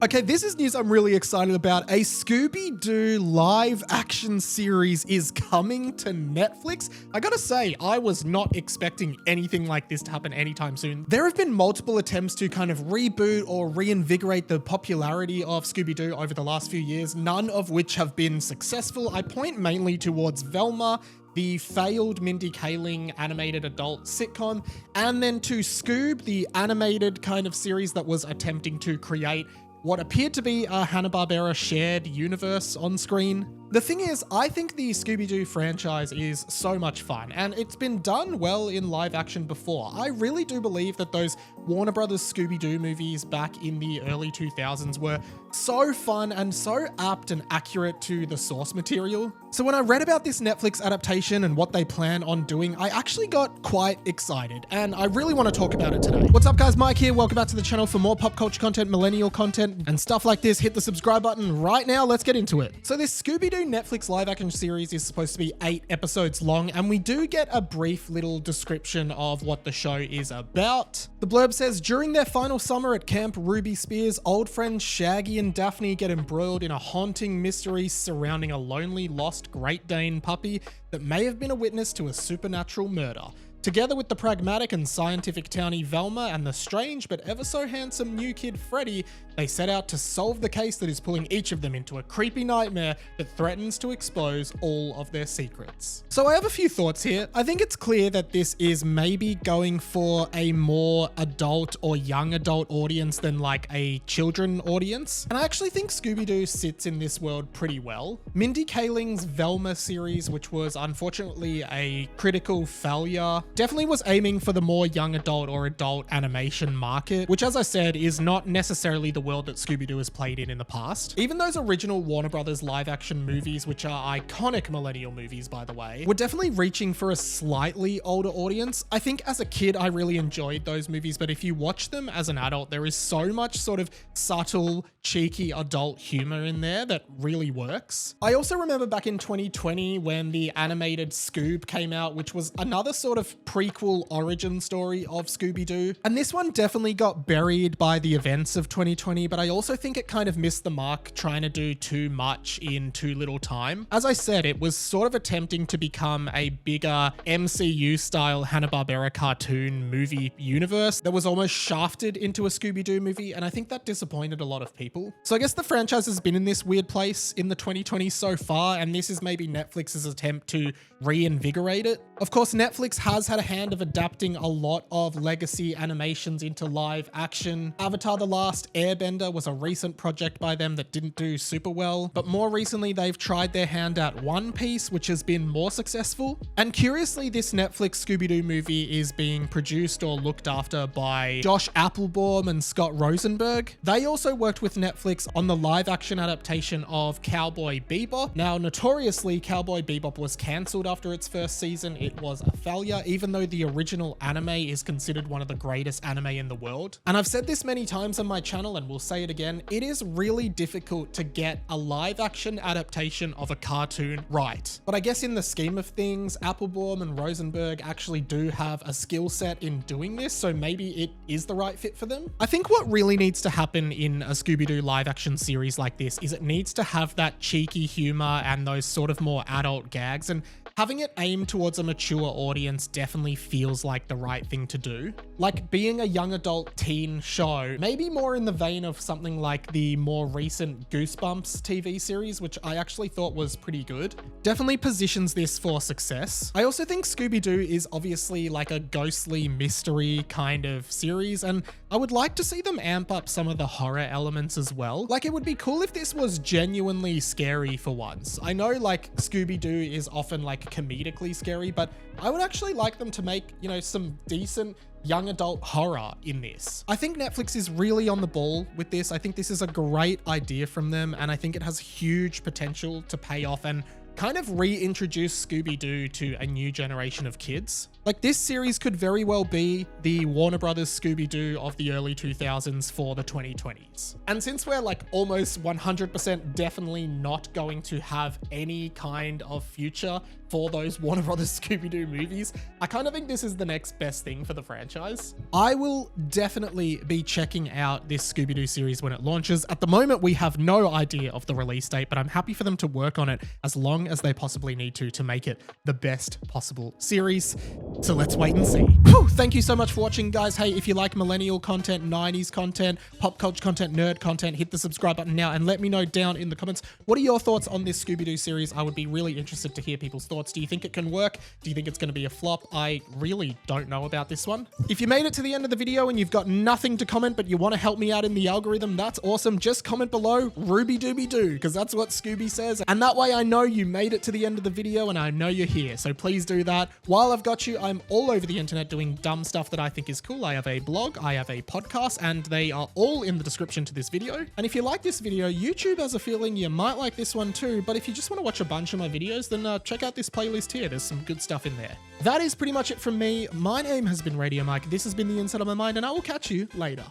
Okay, this is news I'm really excited about. A Scooby-Doo live action series is coming to Netflix. I gotta say, I was not expecting anything like this to happen anytime soon. There have been multiple attempts to kind of reboot or reinvigorate the popularity of Scooby-Doo over the last few years, none of which have been successful. I point mainly towards Velma, the failed Mindy Kaling animated adult sitcom, and then to Scoob, the animated kind of series that was attempting to create what appeared to be a Hanna-Barbera shared universe on screen. The thing is, I think the Scooby-Doo franchise is so much fun, and it's been done well in live action before. I really do believe that those Warner Brothers Scooby-Doo movies back in the early 2000s were so fun and so apt and accurate to the source material. So when I read about this Netflix adaptation and what they plan on doing, I actually got quite excited, and I really want to talk about it today. What's up guys, Mike here. Welcome back to the channel for more pop culture content, millennial content, and stuff like this. Hit the subscribe button right now. Let's get into it. So this Scooby-Doo Netflix live action series is supposed to be 8 episodes long, and we do get a brief little description of what the show is about. The blurb says, during their final summer at Camp Ruby Spears, old friends Shaggy and Daphne get embroiled in a haunting mystery surrounding a lonely, lost Great Dane puppy that may have been a witness to a supernatural murder. Together with the pragmatic and scientific townie Velma and the strange but ever so handsome new kid Freddy, they set out to solve the case that is pulling each of them into a creepy nightmare that threatens to expose all of their secrets. So I have a few thoughts here. I think it's clear that this is maybe going for a more adult or young adult audience than like a children audience. And I actually think Scooby-Doo sits in this world pretty well. Mindy Kaling's Velma series, which was unfortunately a critical failure, definitely was aiming for the more young adult or adult animation market, which as I said is not necessarily the world that Scooby-Doo has played in the past. Even those original Warner Brothers live action movies, which are iconic millennial movies by the way, were definitely reaching for a slightly older audience. I think as a kid I really enjoyed those movies, but if you watch them as an adult, there is so much sort of subtle, cheeky adult humor in there that really works. I also remember back in 2020 when the animated Scoob came out, which was another sort of prequel origin story of Scooby-Doo. And this one definitely got buried by the events of 2020, but I also think it kind of missed the mark trying to do too much in too little time. As I said, it was sort of attempting to become a bigger MCU style Hanna-Barbera cartoon movie universe that was almost shafted into a Scooby-Doo movie, and I think that disappointed a lot of people. So I guess the franchise has been in this weird place in the 2020s so far, and this is maybe Netflix's attempt to reinvigorate it. Of course, Netflix has had a hand of adapting a lot of legacy animations into live action. Avatar: The Last Airbender was a recent project by them that didn't do super well, but more recently they've tried their hand at One Piece, which has been more successful. And curiously, this Netflix Scooby-Doo movie is being produced or looked after by Josh Applebaum and Scott Rosenberg. They also worked with Netflix on the live action adaptation of Cowboy Bebop. Now, notoriously, Cowboy Bebop was cancelled after its first season. It was a failure, even though the original anime is considered one of the greatest anime in the world. And I've said this many times on my channel and we'll say it again, it is really difficult to get a live action adaptation of a cartoon right. But I guess in the scheme of things, Applebaum and Rosenberg actually do have a skill set in doing this, so maybe it is the right fit for them. I think what really needs to happen in a Scooby-Doo live action series like this is it needs to have that cheeky humor and those sort of more adult gags, and having it aimed towards a mature audience definitely feels like the right thing to do. Like being a young adult teen show, maybe more in the vein of something like the more recent Goosebumps TV series, which I actually thought was pretty good, definitely positions this for success. I also think Scooby-Doo is obviously like a ghostly mystery kind of series, and I would like to see them amp up some of the horror elements as well. Like it would be cool if this was genuinely scary for once. I know like Scooby-Doo is often like comedically scary, but I would actually like them to make, you know, some decent young adult horror in this. I think Netflix is really on the ball with this. I think this is a great idea from them, and I think it has huge potential to pay off and kind of reintroduce Scooby-Doo to a new generation of kids. Like, this series could very well be the Warner Brothers Scooby-Doo of the early 2000s for the 2020s. And since we're like almost 100% definitely not going to have any kind of future for those Warner Brothers Scooby-Doo movies, I kind of think this is the next best thing for the franchise. I will definitely be checking out this Scooby-Doo series when it launches. At the moment, we have no idea of the release date, but I'm happy for them to work on it as long as they possibly need to make it the best possible series. So let's wait and see. Whew, thank you so much for watching, guys. Hey, if you like millennial content, 90s content, pop culture content, nerd content, hit the subscribe button now and let me know down in the comments, what are your thoughts on this Scooby-Doo series? I would be really interested to hear people's thoughts. Do you think it can work? Do you think it's going to be a flop? I really don't know about this one. If you made it to the end of the video and you've got nothing to comment, but you want to help me out in the algorithm, that's awesome. Just comment below Ruby Dooby Doo, because that's what Scooby says. And that way I know you made it to the end of the video and I know you're here. So please do that. While I've got you, I'm all over the internet doing dumb stuff that I think is cool. I have a blog, I have a podcast, and they are all in the description to this video. And if you like this video, YouTube has a feeling you might like this one too, but if you just want to watch a bunch of my videos, then check out this playlist here. There's some good stuff in there. That is pretty much it from me. My name has been Radio Mike. This has been The Inside of My Mind, and I will catch you later.